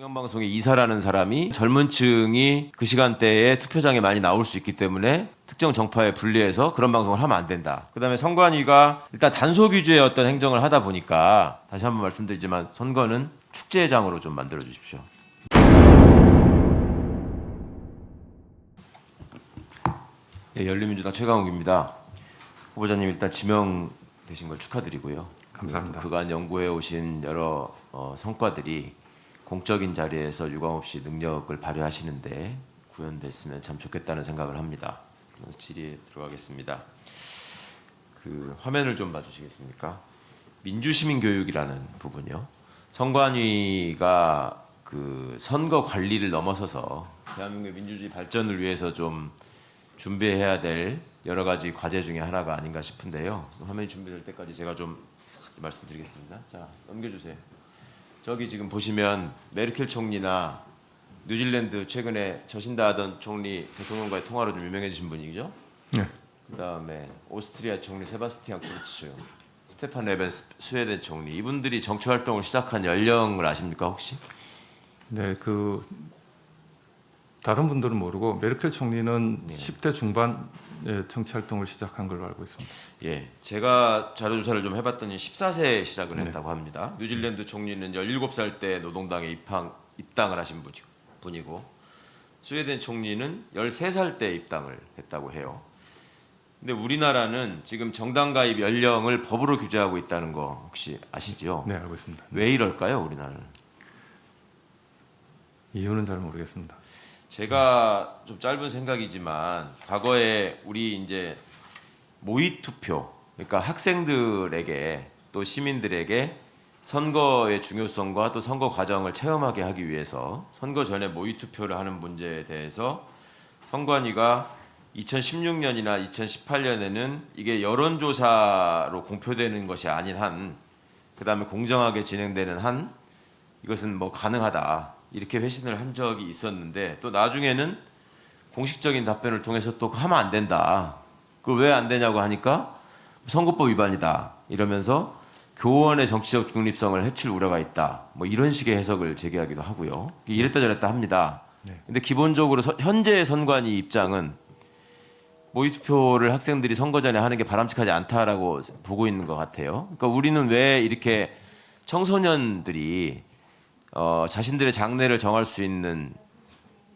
공영방송에 이사라는 사람이 젊은 층이 그 시간대에 투표장에 많이 나올 수 있기 때문에 특정 정파에 분리해서 그런 방송을 하면 안 된다. 그다음에 선관위가 일단 단속 위주의 어떤 행정을 하다 보니까 다시 한번 말씀드리지만 선거는 축제장으로 좀 만들어 주십시오. 예, 열린민주당 최강욱입니다. 후보자님 일단 지명되신 걸 축하드리고요. 감사합니다. 그간 연구해 오신 여러 성과들이 공적인 자리에서 유감없이 능력을 발휘하시는데 구현됐으면 참 좋겠다는 생각을 합니다. 그래서 질의에 들어가겠습니다. 그 화면을 좀 봐주시겠습니까? 민주시민교육이라는 부분이요. 선관위가 그 선거 관리를 넘어서서 대한민국의 민주주의 발전을 위해서 좀 준비해야 될 여러 가지 과제 중에 하나가 아닌가 싶은데요. 화면이 준비될 때까지 제가 좀 말씀드리겠습니다. 자, 넘겨주세요. 저기 지금 보시면 메르켈 총리나 뉴질랜드 최근에 저신다 하던 총리 대통령과의 통화로 좀 유명해지신 분이죠. 네. 그다음에 오스트리아 총리 세바스티안 쿠르츠, 스테판 레벤 스웨덴 총리, 이분들이 정치 활동을 시작한 연령을 아십니까 혹시? 네, 그 다른 분들은 모르고 메르켈 총리는 네. 10대 중반에 정치 활동을 시작한 걸로 알고 있습니다. 예, 제가 자료 조사를 좀 해봤더니 14세에 시작을 네. 했다고 합니다. 뉴질랜드 총리는 17살 때 노동당에 입당을 하신 분이고 스웨덴 총리는 13살 때 입당을 했다고 해요. 근데 우리나라는 지금 정당 가입 연령을 법으로 규제하고 있다는 거 혹시 아시죠? 네, 알고 있습니다. 왜 이럴까요, 우리나라는? 이유는 잘 모르겠습니다. 제가 좀 짧은 생각이지만 과거에 우리 이제 모의 투표, 그러니까 학생들에게 또 시민들에게 선거의 중요성과 또 선거 과정을 체험하게 하기 위해서 선거 전에 모의 투표를 하는 문제에 대해서 선관위가 2016년이나 2018년에는 이게 여론조사로 공표되는 것이 아닌 한, 그다음에 공정하게 진행되는 한 이것은 뭐 가능하다 이렇게 회신을 한 적이 있었는데, 또 나중에는 공식적인 답변을 통해서 또 하면 안 된다. 그걸 왜 안 되냐고 하니까 선거법 위반이다 이러면서 교원의 정치적 중립성을 해칠 우려가 있다. 뭐 이런 식의 해석을 제기하기도 하고요. 이랬다 저랬다 합니다. 네. 근데 기본적으로 현재 선관위 입장은 모의투표를 학생들이 선거 전에 하는 게 바람직하지 않다라고 보고 있는 것 같아요. 그러니까 우리는 왜 이렇게 청소년들이 자신들의 장래를 정할 수 있는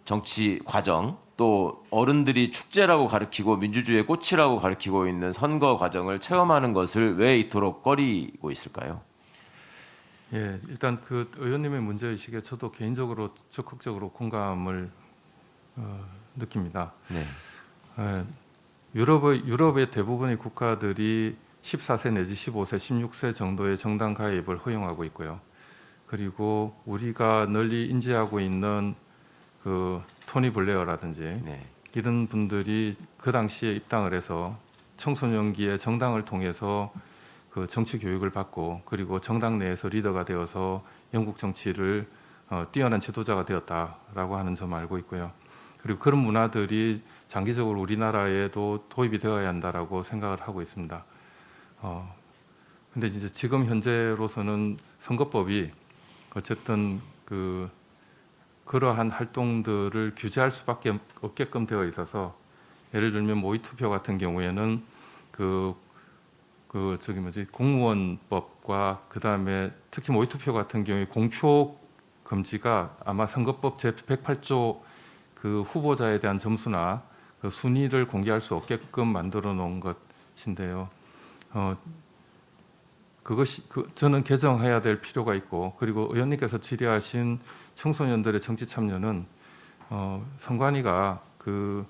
정치 과정, 또 어른들이 축제라고 가르치고 민주주의의 꽃이라고 가르치고 있는 선거 과정을 체험하는 것을 왜 이토록 꺼리고 있을까요? 예, 일단 그 의원님의 문제의식에 저도 개인적으로 적극적으로 공감을 느낍니다. 네. 유럽의 대부분의 국가들이 14세 내지 15세, 16세 정도의 정당 가입을 허용하고 있고요. 그리고 우리가 널리 인지하고 있는 그 토니 블레어라든지 네. 이런 분들이 그 당시에 입당을 해서 청소년기에 정당을 통해서 그 정치 교육을 받고 그리고 정당 내에서 리더가 되어서 영국 정치를 뛰어난 지도자가 되었다라고 하는 점 알고 있고요. 그리고 그런 문화들이 장기적으로 우리나라에도 도입이 되어야 한다라고 생각을 하고 있습니다. 근데 이제 지금 현재로서는 선거법이 어쨌든 그러한 활동들을 규제할 수밖에 없게끔 되어 있어서, 예를 들면 모의투표 같은 경우에는 공무원법과 그다음에 특히 모의투표 같은 경우에 공표 금지가 아마 선거법 제 108조 그 후보자에 대한 점수나 그 순위를 공개할 수 없게끔 만들어 놓은 것인데요. 그것이 저는 개정해야 될 필요가 있고, 그리고 의원님께서 질의하신 청소년들의 정치 참여는 선관위가 그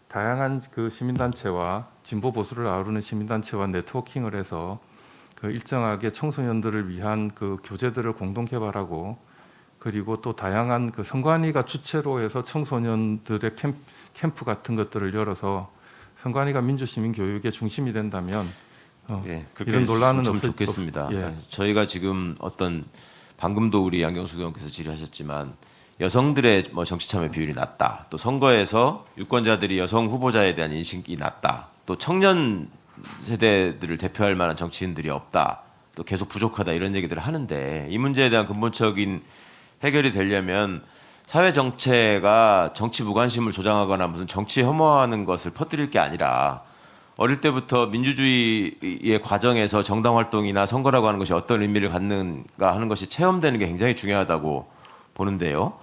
다양한 그 시민단체와 진보 보수를 아우르는 시민단체와 네트워킹을 해서 그 일정하게 청소년들을 위한 그 교재들을 공동 개발하고, 그리고 또 다양한 그 선관위가 주체로 해서 청소년들의 캠프 같은 것들을 열어서 선관위가 민주시민 교육의 중심이 된다면 예, 이런 논란은 좀 좋겠습니다. 예. 저희가 지금 방금도 우리 양경수 의원께서 질의하셨지만 여성들의 뭐 정치 참여 비율이 낮다, 또 선거에서 유권자들이 여성 후보자에 대한 인식이 낮다, 또 청년 세대들을 대표할 만한 정치인들이 없다, 또 계속 부족하다 이런 얘기들을 하는데, 이 문제에 대한 근본적인 해결이 되려면 사회 정체가 정치 무관심을 조장하거나 무슨 정치 혐오하는 것을 퍼뜨릴 게 아니라 어릴 때부터 민주주의의 과정에서 정당 활동이나 선거라고 하는 것이 어떤 의미를 갖는가 하는 것이 체험되는 게 굉장히 중요하다고 보는데요.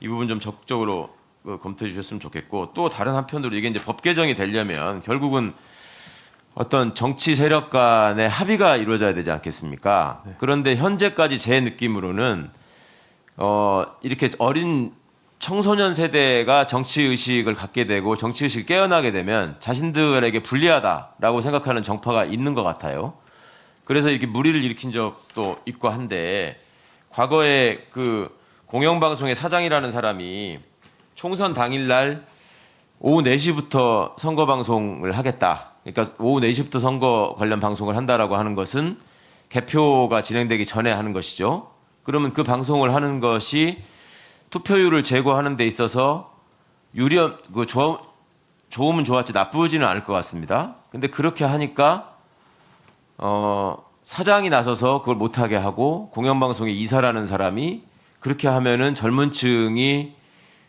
이 부분 좀 적극적으로 검토해 주셨으면 좋겠고, 또 다른 한편으로 이게 이제 법 개정이 되려면 결국은 어떤 정치 세력 간의 합의가 이루어져야 되지 않겠습니까? 그런데 현재까지 제 느낌으로는 이렇게 어린 청소년 세대가 정치 의식을 갖게 되고 정치 의식이 깨어나게 되면 자신들에게 불리하다라고 생각하는 정파가 있는 것 같아요. 그래서 이렇게 물의를 일으킨 적도 있고 한데, 과거에 그 공영방송의 사장이라는 사람이 총선 당일날 오후 4시부터 선거 방송을 하겠다. 그러니까 오후 4시부터 선거 관련 방송을 한다라고 하는 것은 개표가 진행되기 전에 하는 것이죠. 그러면 그 방송을 하는 것이 투표율을 제고하는 데 있어서 좋으면 좋았지 나쁘지는 않을 것 같습니다. 근데 그렇게 하니까 사장이 나서서 그걸 못하게 하고, 공영방송의 이사라는 사람이 그렇게 하면은 젊은 층이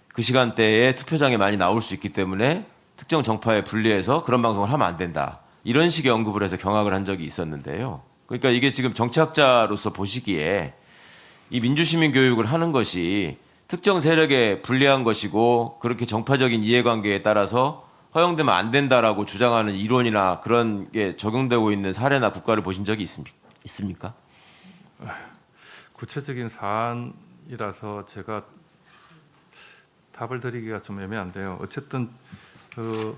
그 시간대에 투표장에 많이 나올 수 있기 때문에 특정 정파에 분리해서 그런 방송을 하면 안 된다. 이런 식의 언급을 해서 경악을 한 적이 있었는데요. 그러니까 이게 지금 정치학자로서 보시기에 이 민주시민 교육을 하는 것이 특정 세력에 불리한 것이고, 그렇게 정파적인 이해관계에 따라서 허용되면 안 된다라고 주장하는 이론이나 그런 게 적용되고 있는 사례나 국가를 보신 적이 있습니까? 구체적인 사안이라서 제가 답을 드리기가 좀 애매한데요. 어쨌든 그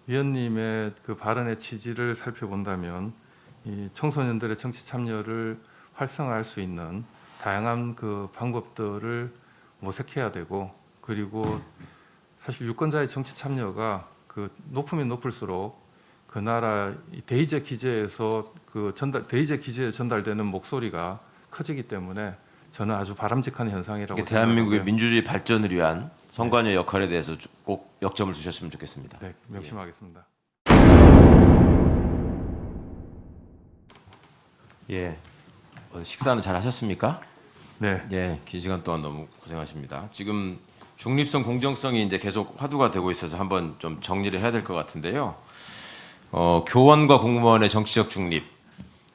위원님의 그 발언의 취지를 살펴본다면 이 청소년들의 정치 참여를 활성화할 수 있는 다양한 그 방법들을 모색해야 되고, 그리고 사실 유권자의 정치 참여가 그 높으면 높을수록 그 나라 대의제 기제에서 대의제 기제에 전달되는 목소리가 커지기 때문에 저는 아주 바람직한 현상이라고 대한민국의 생각하고요. 민주주의 발전을 위한 선관위의 역할에 대해서 꼭 역점을 주셨으면 좋겠습니다. 네, 명심하겠습니다. 예. 식사는 잘 하셨습니까? 네, 예, 긴 시간 동안 너무 고생하십니다. 지금 중립성, 공정성이 이제 계속 화두가 되고 있어서 한번 좀 정리를 해야 될 것 같은데요. 교원과 공무원의 정치적 중립,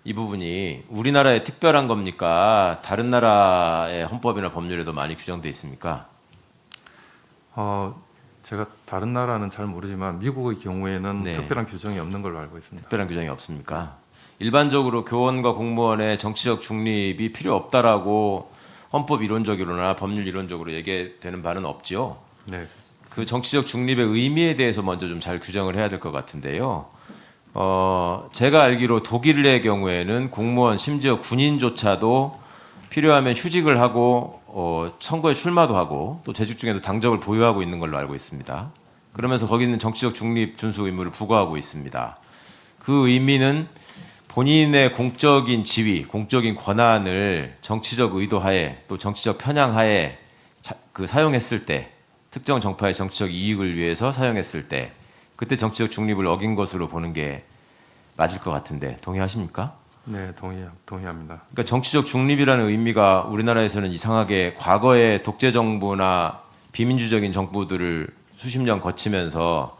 이 부분이 우리나라의 특별한 겁니까? 다른 나라의 헌법이나 법률에도 많이 규정돼 있습니까? 제가 다른 나라는 잘 모르지만 미국의 경우에는 네. 특별한 규정이 없는 걸로 알고 있습니다. 특별한 규정이 없습니까? 일반적으로 교원과 공무원의 정치적 중립이 필요 없다라고 헌법 이론적으로나 법률 이론적으로 얘기되는 바는 없지요. 네, 그 정치적 중립의 의미에 대해서 먼저 좀 잘 규정을 해야 될 것 같은데요. 제가 알기로 독일의 경우에는 공무원, 심지어 군인조차도 필요하면 휴직을 하고 선거에 출마도 하고 또 재직 중에도 당적을 보유하고 있는 걸로 알고 있습니다. 그러면서 거기는 정치적 중립 준수 의무를 부과하고 있습니다. 그 의미는 본인의 공적인 지위, 공적인 권한을 정치적 의도하에 또 정치적 편향하에 사용했을 때, 특정 정파의 정치적 이익을 위해서 사용했을 때, 그때 정치적 중립을 어긴 것으로 보는 게 맞을 것 같은데 동의하십니까? 네, 동의합니다. 그러니까 정치적 중립이라는 의미가 우리나라에서는 이상하게 과거의 독재 정부나 비민주적인 정부들을 수십 년 거치면서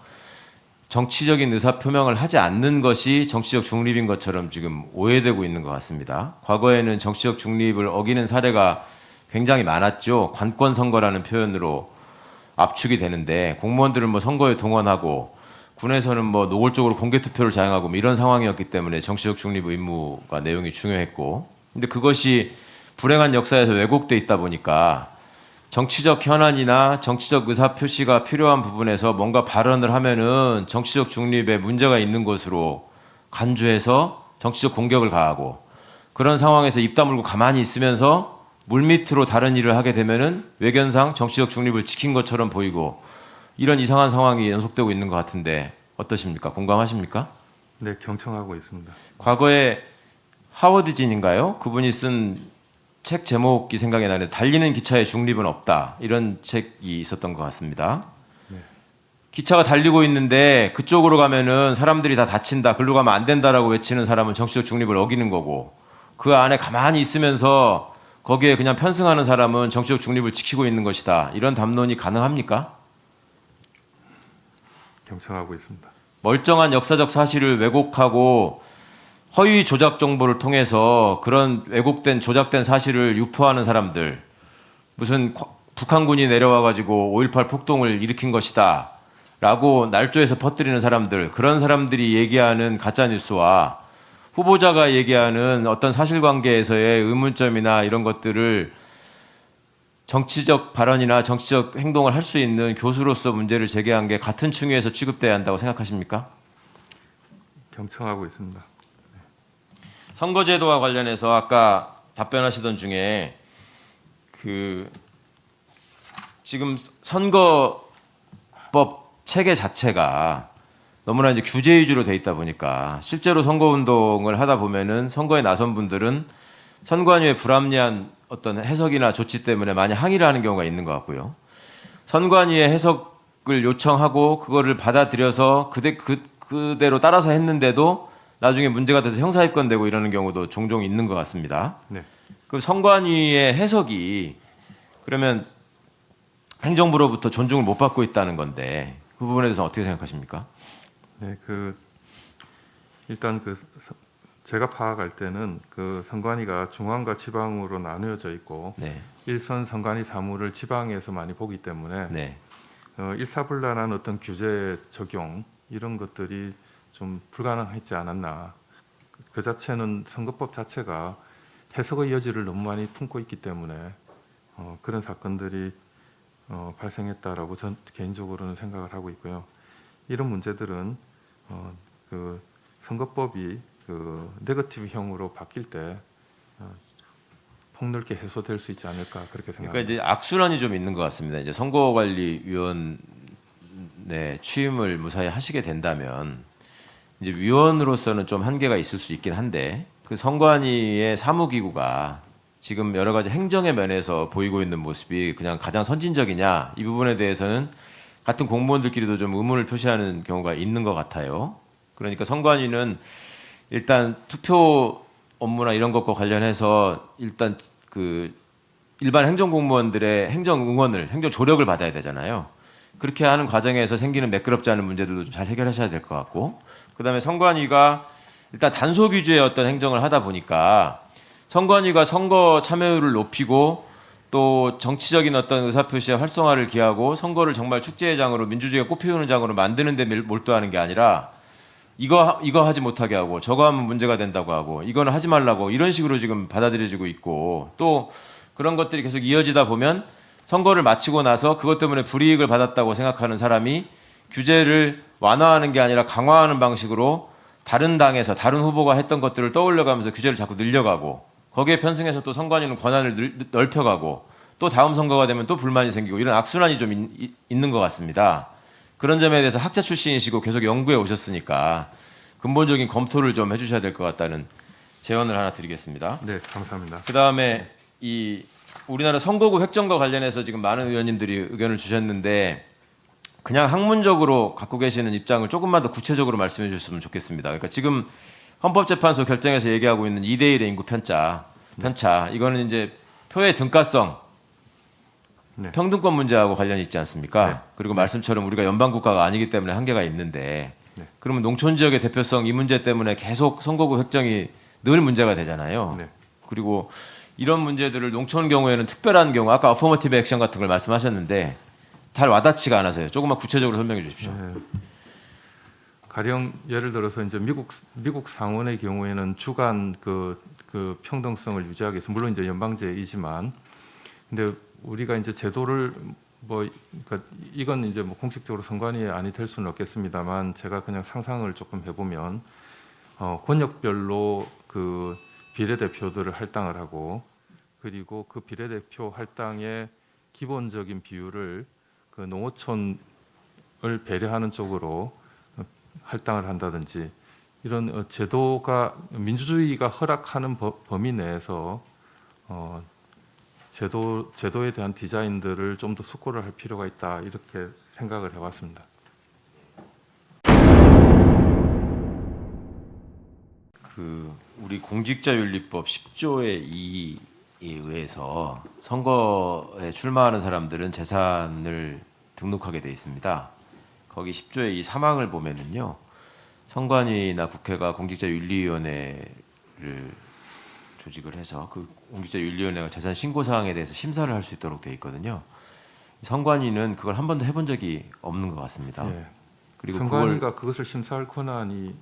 정치적인 의사 표명을 하지 않는 것이 정치적 중립인 것처럼 지금 오해되고 있는 것 같습니다. 과거에는 정치적 중립을 어기는 사례가 굉장히 많았죠. 관권 선거라는 표현으로 압축이 되는데, 공무원들은 뭐 선거에 동원하고 군에서는 뭐 노골적으로 공개 투표를 자행하고 뭐 이런 상황이었기 때문에 정치적 중립 의무가 내용이 중요했고, 근데 그것이 불행한 역사에서 왜곡돼 있다 보니까 정치적 현안이나 정치적 의사 표시가 필요한 부분에서 뭔가 발언을 하면은 정치적 중립에 문제가 있는 것으로 간주해서 정치적 공격을 가하고, 그런 상황에서 입 다물고 가만히 있으면서 물밑으로 다른 일을 하게 되면은 외견상 정치적 중립을 지킨 것처럼 보이고, 이런 이상한 상황이 연속되고 있는 것 같은데 어떠십니까? 공감하십니까? 네, 경청하고 있습니다. 과거에 하워드진인가요? 그분이 쓴 책 제목이 생각이 나는데, 달리는 기차의 중립은 없다, 이런 책이 있었던 것 같습니다. 네. 기차가 달리고 있는데 그쪽으로 가면은 사람들이 다 다친다, 글로 가면 안 된다라고 외치는 사람은 정치적 중립을 어기는 거고, 그 안에 가만히 있으면서 거기에 그냥 편승하는 사람은 정치적 중립을 지키고 있는 것이다. 이런 담론이 가능합니까? 경청하고 있습니다. 멀쩡한 역사적 사실을 왜곡하고 허위 조작 정보를 통해서 그런 왜곡된 조작된 사실을 유포하는 사람들, 무슨 북한군이 내려와 가지고 5.18 폭동을 일으킨 것이다 라고 날조해서 퍼뜨리는 사람들, 그런 사람들이 얘기하는 가짜 뉴스와 후보자가 얘기하는 어떤 사실관계에서의 의문점이나 이런 것들을 정치적 발언이나 정치적 행동을 할 수 있는 교수로서 문제를 제기한 게 같은 층위에서 취급돼야 한다고 생각하십니까? 경청하고 있습니다. 선거제도와 관련해서 아까 답변하시던 중에 그 지금 선거법 체계 자체가 너무나 이제 규제 위주로 돼 있다 보니까 실제로 선거 운동을 하다 보면은 선거에 나선 분들은 선관위의 불합리한 어떤 해석이나 조치 때문에 많이 항의를 하는 경우가 있는 것 같고요. 선관위의 해석을 요청하고 그거를 받아들여서 그대로 따라서 했는데도 나중에 문제가 돼서 형사 입건되고 이러는 경우도 종종 있는 것 같습니다. 네. 그 선관위의 해석이 그러면 행정부로부터 존중을 못 받고 있다는 건데 그 부분에 대해서 어떻게 생각하십니까? 네, 일단 제가 파악할 때는 그 선관위가 중앙과 지방으로 나누어져 있고 네, 일선 선관위 사무를 지방에서 많이 보기 때문에 네, 일사불란한 어떤 규제 적용 이런 것들이 좀 불가능했지 않았나. 그 자체는 선거법 자체가 해석의 여지를 너무 많이 품고 있기 때문에 그런 사건들이 발생했다라고 전 개인적으로는 생각을 하고 있고요. 이런 문제들은 그 선거법이 그 네거티브형으로 바뀔 때 폭넓게 해소될 수 있지 않을까 그렇게 생각합니다. 그러니까 이제 악순환이 좀 있는 것 같습니다. 이제 선거관리위원회 취임을 무사히 하시게 된다면 이제 위원으로서는 좀 한계가 있을 수 있긴 한데 그 선관위의 사무기구가 지금 여러 가지 행정의 면에서 보이고 있는 모습이 그냥 가장 선진적이냐 이 부분에 대해서는 같은 공무원들끼리도 좀 의문을 표시하는 경우가 있는 것 같아요. 그러니까 선관위는 일단 투표 업무나 이런 것과 관련해서 일단 그 일반 행정공무원들의 행정 응원을, 행정 조력을 받아야 되잖아요. 그렇게 하는 과정에서 생기는 매끄럽지 않은 문제들도 좀 잘 해결하셔야 될 것 같고, 그다음에 선관위가 일단 단속 위주의 어떤 행정을 하다 보니까 선관위가 선거 참여율을 높이고 또 정치적인 어떤 의사표시의 활성화를 기하고 선거를 정말 축제의 장으로 민주주의가 꽃피우는 장으로 만드는 데 몰두하는 게 아니라 이거 하지 못하게 하고 저거 하면 문제가 된다고 하고 이거는 하지 말라고 이런 식으로 지금 받아들여지고 있고 또 그런 것들이 계속 이어지다 보면 선거를 마치고 나서 그것 때문에 불이익을 받았다고 생각하는 사람이 규제를 완화하는 게 아니라 강화하는 방식으로 다른 당에서 다른 후보가 했던 것들을 떠올려가면서 규제를 자꾸 늘려가고 거기에 편승해서 또 선관위는 권한을 넓혀가고 또 다음 선거가 되면 또 불만이 생기고 이런 악순환이 좀 있는 것 같습니다. 그런 점에 대해서 학자 출신이시고 계속 연구해 오셨으니까 근본적인 검토를 좀 해주셔야 될 것 같다는 제언을 하나 드리겠습니다. 네, 감사합니다. 그 다음에 이 우리나라 선거구 획정과 관련해서 지금 많은 의원님들이 의견을 주셨는데 그냥 학문적으로 갖고 계시는 입장을 조금만 더 구체적으로 말씀해 주셨으면 좋겠습니다. 그러니까 지금 헌법재판소 결정에서 얘기하고 있는 2대1의 인구 편차, 이거는 이제 표의 등가성, 네. 평등권 문제하고 관련이 있지 않습니까? 네. 그리고 말씀처럼 우리가 연방국가가 아니기 때문에 한계가 있는데 네. 그러면 농촌 지역의 대표성 이 문제 때문에 계속 선거구 획정이 늘 문제가 되잖아요. 네. 그리고 이런 문제들을 농촌 경우에는 특별한 경우 아까 어퍼머티브 액션 같은 걸 말씀하셨는데 잘 와닿지가 않아서요. 조금만 구체적으로 설명해 주십시오. 네. 가령 예를 들어서 이제 미국 상원의 경우에는 주간 그 평등성을 유지하기 위해서 물론 이제 연방제이지만 근데 우리가 이제 제도를 그러니까 이건 이제 뭐 공식적으로 선관위 안이 될 수는 없겠습니다만 제가 그냥 상상을 조금 해보면 권역별로 그 비례대표들을 할당을 하고 그리고 그 비례대표 할당의 기본적인 비율을 그 농어촌을 배려하는 쪽으로 할당을 한다든지 이런 제도가 민주주의가 허락하는 범위 내에서 제도에 대한 디자인들을 좀 더 숙고를 할 필요가 있다 이렇게 생각을 해왔습니다. 그 우리 공직자윤리법 10조의 2 의해서 선거에 출마하는 사람들은 재산을 등록하게 돼 있습니다. 거기 10조의 이 사망을 보면은요. 선관위나 국회가 공직자윤리위원회를 조직을 해서 그 공직자윤리위원회가 재산 신고 사항에 대해서 심사를 할 수 있도록 돼 있거든요. 선관위는 그걸 한 번도 해본 적이 없는 것 같습니다. 예. 그리고 선관위가 그것을 심사할 권한이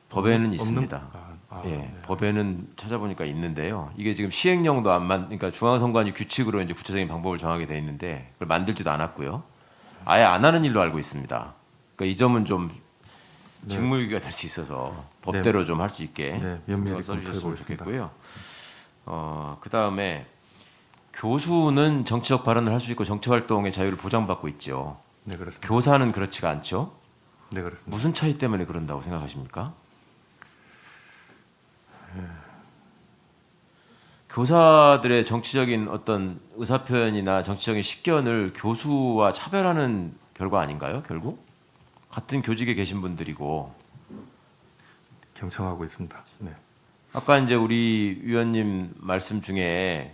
법에는 없는- 있습니다. 예, 네. 법에는 찾아보니까 있는데요. 이게 지금 시행령도 그러니까 중앙선관위 규칙으로 이제 구체적인 방법을 정하게 돼 있는데 그걸 만들지도 않았고요. 아예 안 하는 일로 알고 있습니다. 그러니까 이 점은 좀 네. 직무유기가 될 수 있어서 법대로 좀 할 수 있게 네, 면밀히 써주셨으면 검토해보겠습니다. 좋겠고요. 그 다음에 교수는 정치적 발언을 할 수 있고 정치 활동의 자유를 보장받고 있죠. 네, 그렇습니다. 교사는 그렇지가 않죠. 네, 그렇습니다. 무슨 차이 때문에 그런다고 생각하십니까? 교사들의 정치적인 어떤 의사표현이나 정치적인 식견을 교수와 차별하는 결과 아닌가요? 결국 같은 교직에 계신 분들이고 경청하고 있습니다. 네. 아까 이제 우리 위원님 말씀 중에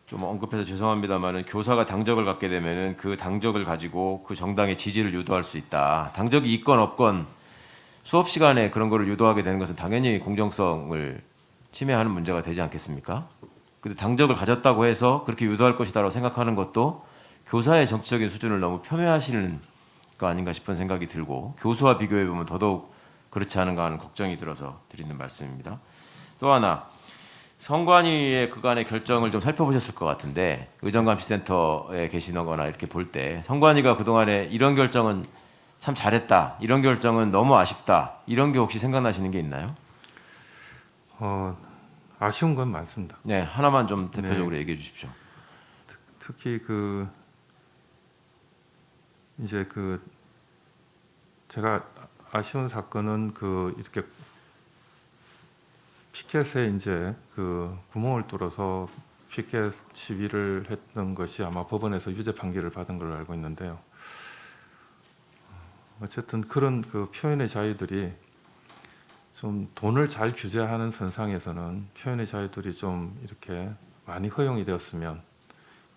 좀 언급해서 죄송합니다만은 교사가 당적을 갖게 되면은 그 당적을 가지고 그 정당의 지지를 유도할 수 있다. 당적이 있건 없건 수업 시간에 그런 거를 유도하게 되는 것은 당연히 공정성을 침해하는 문제가 되지 않겠습니까? 근데 당적을 가졌다고 해서 그렇게 유도할 것이다라고 생각하는 것도 교사의 정치적인 수준을 너무 폄훼하시는 거 아닌가 싶은 생각이 들고 교수와 비교해 보면 더더욱 그렇지 않은가 하는 걱정이 들어서 드리는 말씀입니다. 또 하나 선관위의 그간의 결정을 좀 살펴보셨을 것 같은데 의정감시센터에 계시거나 이렇게 볼 때 선관위가 그동안에 이런 결정은 참 잘했다, 이런 결정은 너무 아쉽다, 이런 게 혹시 생각나시는 게 있나요? 아쉬운 건 많습니다. 네, 하나만 좀 대표적으로 얘기해 주십시오. 특히 이제 제가 아쉬운 사건은 이렇게 피켓에 이제 구멍을 뚫어서 피켓 시위를 했던 것이 아마 법원에서 유죄 판결을 받은 걸로 알고 있는데요. 어쨌든 그런 표현의 자유들이 좀 돈을 잘 규제하는 선상에서는 표현의 자유들이 좀 이렇게 많이 허용이 되었으면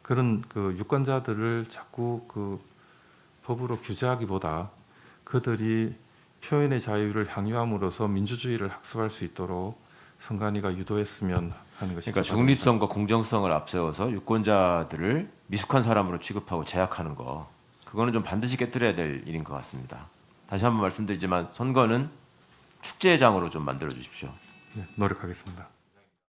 그런 유권자들을 자꾸 법으로 규제하기보다 그들이 표현의 자유를 향유함으로써 민주주의를 학습할 수 있도록 선관위가 유도했으면 하는 것이 그러니까 중립성과 공정성을 앞세워서 유권자들을 미숙한 사람으로 취급하고 제약하는 거, 그거는 좀 반드시 깨뜨려야 될 일인 것 같습니다. 다시 한번 말씀드리지만 선거는 축제장으로 좀 만들어 주십시오. 네, 노력하겠습니다.